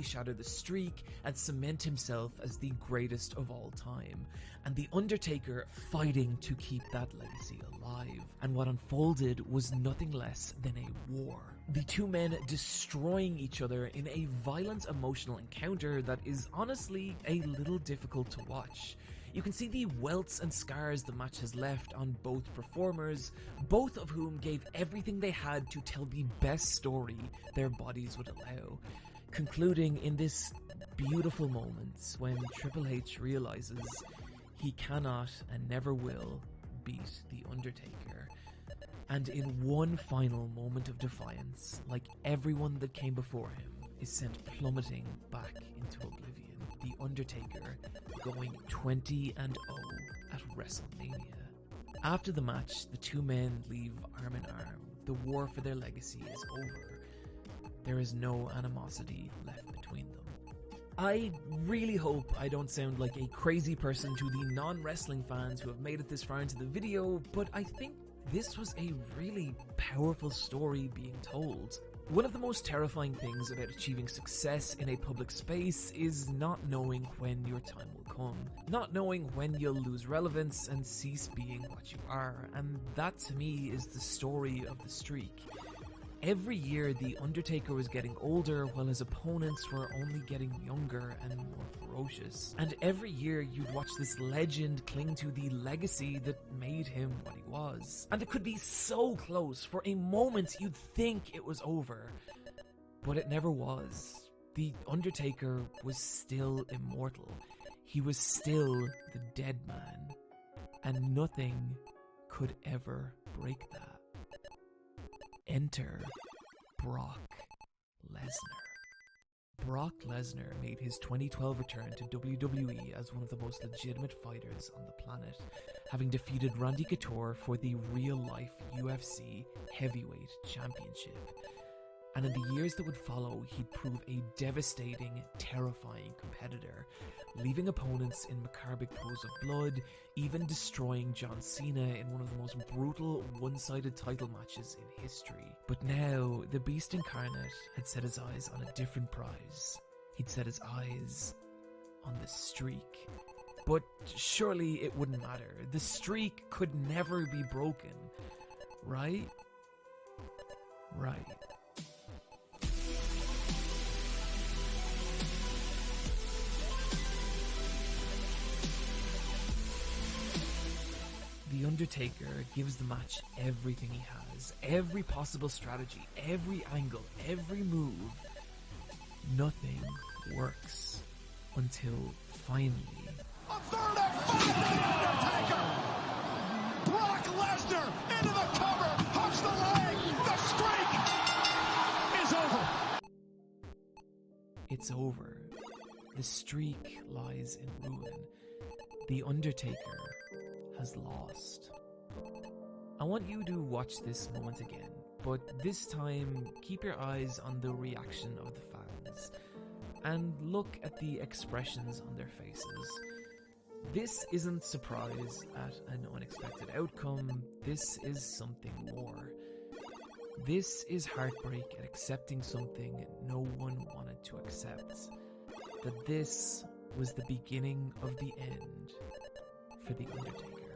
shatter the streak and cement himself as the greatest of all time, and The Undertaker fighting to keep that legacy alive. And what unfolded was nothing less than a war. The two men destroying each other in a violent emotional encounter that is honestly a little difficult to watch. You can see the welts and scars the match has left on both performers, both of whom gave everything they had to tell the best story their bodies would allow. Concluding in this beautiful moment when Triple H realizes he cannot and never will beat The Undertaker. And in one final moment of defiance, like everyone that came before him, is sent plummeting back into oblivion. The Undertaker going 20-0 at WrestleMania. After the match, the two men leave arm in arm. The war for their legacy is over. There is no animosity left between them. I really hope I don't sound like a crazy person to the non-wrestling fans who have made it this far into the video, but I think this was a really powerful story being told. One of the most terrifying things about achieving success in a public space is not knowing when your time will come. Not knowing when you'll lose relevance and cease being what you are, and that to me is the story of the streak. Every year, The Undertaker was getting older while his opponents were only getting younger and more ferocious. And every year, you'd watch this legend cling to the legacy that made him what he was. And it could be so close. For a moment, you'd think it was over. But it never was. The Undertaker was still immortal. He was still the dead man. And nothing could ever break that. Enter Brock Lesnar. Brock Lesnar made his 2012 return to WWE as one of the most legitimate fighters on the planet, having defeated Randy Couture for the real-life UFC Heavyweight Championship. And in the years that would follow, he'd prove a devastating, terrifying competitor, leaving opponents in macabre pools of blood, even destroying John Cena in one of the most brutal, one-sided title matches in history. But now, the Beast Incarnate had set his eyes on a different prize. He'd set his eyes on the streak. But surely it wouldn't matter. The streak could never be broken. Right? Right. The Undertaker gives the match everything he has, every possible strategy, every angle, every move. Nothing works until finally... A third and final Undertaker! Brock Lesnar into the cover, hooks the leg, the streak is over! It's over. The streak lies in ruin. The Undertaker has lost. I want you to watch this moment again, but this time keep your eyes on the reaction of the fans and look at the expressions on their faces. This isn't surprise at an unexpected outcome, this is something more. This is heartbreak at accepting something no one wanted to accept. That this was the beginning of the end for The Undertaker.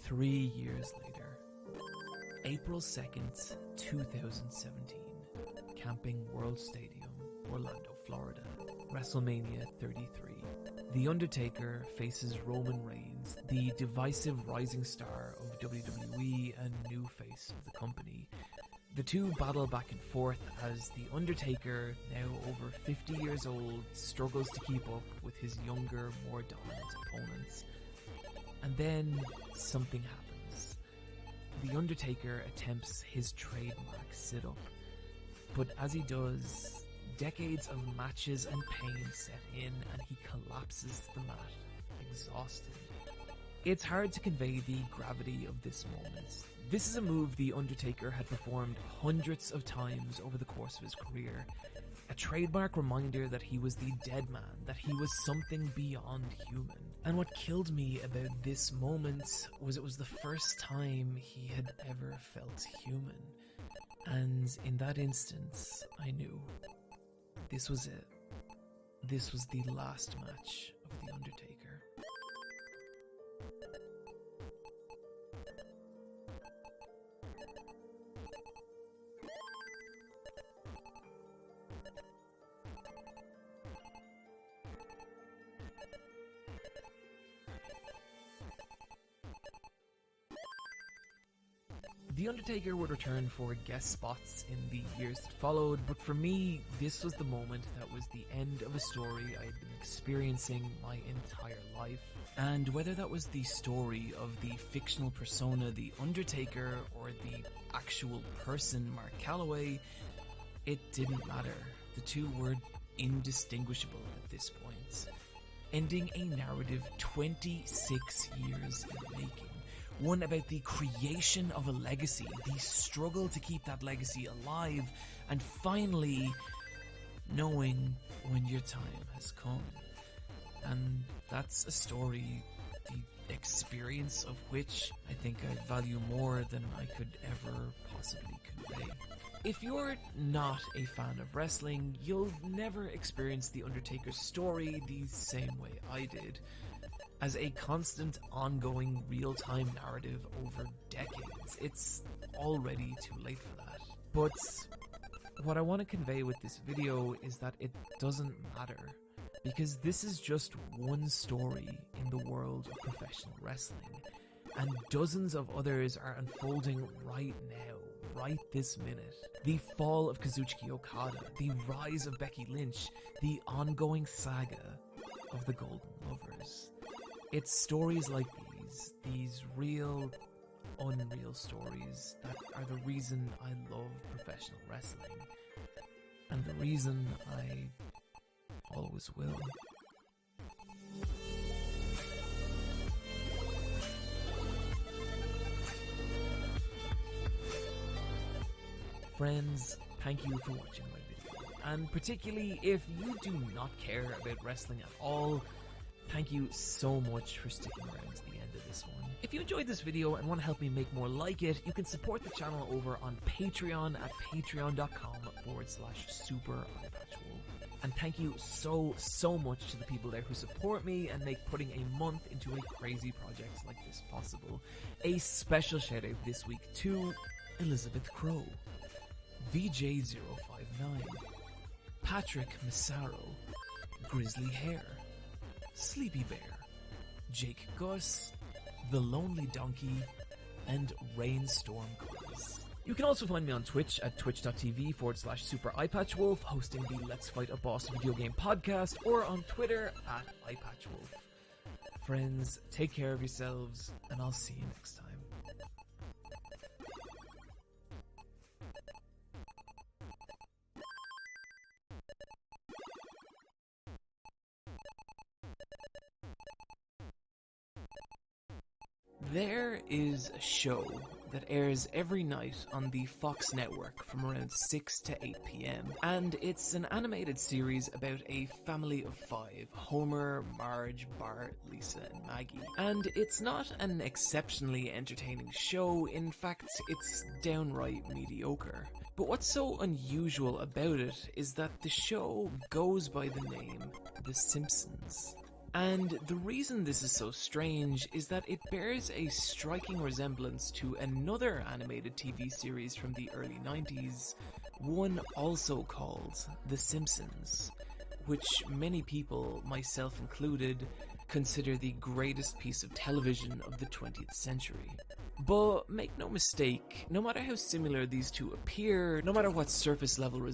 Three years later, April 2nd, 2017, Camping World Stadium, Orlando, Florida, WrestleMania 33. The Undertaker faces Roman Reigns, the divisive rising star of WWE and new face of the company. The two battle back and forth as The Undertaker, now over 50 years old, struggles to keep up with his younger, more dominant opponents. And then something happens. The Undertaker attempts his trademark sit-up, but as he does, decades of matches and pain set in and he collapses to the mat, exhausted. It's hard to convey the gravity of this moment. This is a move The Undertaker had performed hundreds of times over the course of his career. A trademark reminder that he was the dead man, that he was something beyond human. And what killed me about this moment was it was the first time he had ever felt human. And in that instance, I knew this was it. This was the last match of The Undertaker. The Undertaker would return for guest spots in the years that followed, but for me, this was the moment that was the end of a story I had been experiencing my entire life. And whether that was the story of the fictional persona The Undertaker or the actual person Mark Calloway, it didn't matter. The two were indistinguishable at this point. Ending a narrative 26 years in the making. One about the creation of a legacy, the struggle to keep that legacy alive, and finally knowing when your time has come. And that's a story, the experience of which I think I value more than I could ever possibly convey. If you're not a fan of wrestling, you'll never experience The Undertaker's story the same way I did. As a constant, ongoing, real-time narrative over decades. It's already too late for that. But what I want to convey with this video is that it doesn't matter, because this is just one story in the world of professional wrestling, and dozens of others are unfolding right now, right this minute. The fall of Kazuchika Okada, the rise of Becky Lynch, the ongoing saga of the Golden Lovers. It's stories like these real, unreal stories that are the reason I love professional wrestling, and the reason I always will. Friends, thank you for watching my video, and particularly if you do not care about wrestling at all, thank you so much for sticking around to the end of this one. If you enjoyed this video and want to help me make more like it, you can support the channel over on Patreon at patreon.com/SuperEyePatchWolf. And thank you so much to the people there who support me and make putting a month into a crazy project like this possible. A special shout out this week to Elizabeth Crow, VJ059, Patrick Massaro, Grizzly Hair, Sleepy Bear, Jake Gus, The Lonely Donkey, and Rainstorm Quiz. You can also find me on Twitch at twitch.tv/SuperEyePatchWolf, hosting the Let's Fight a Boss video game podcast, or on Twitter at EyePatchWolf. Friends, take care of yourselves, and I'll see you next time. There is a show that airs every night on the Fox network from around 6 to 8 p.m. And it's an animated series about a family of 5, Homer, Marge, Bart, Lisa, and Maggie. And it's not an exceptionally entertaining show, in fact, it's downright mediocre. But what's so unusual about it is that the show goes by the name The Simpsons. And the reason this is so strange is that it bears a striking resemblance to another animated TV series from the early 90s, one also called The Simpsons, which many people, myself included, consider the greatest piece of television of the 20th century. But make no mistake, no matter how similar these two appear, no matter what surface level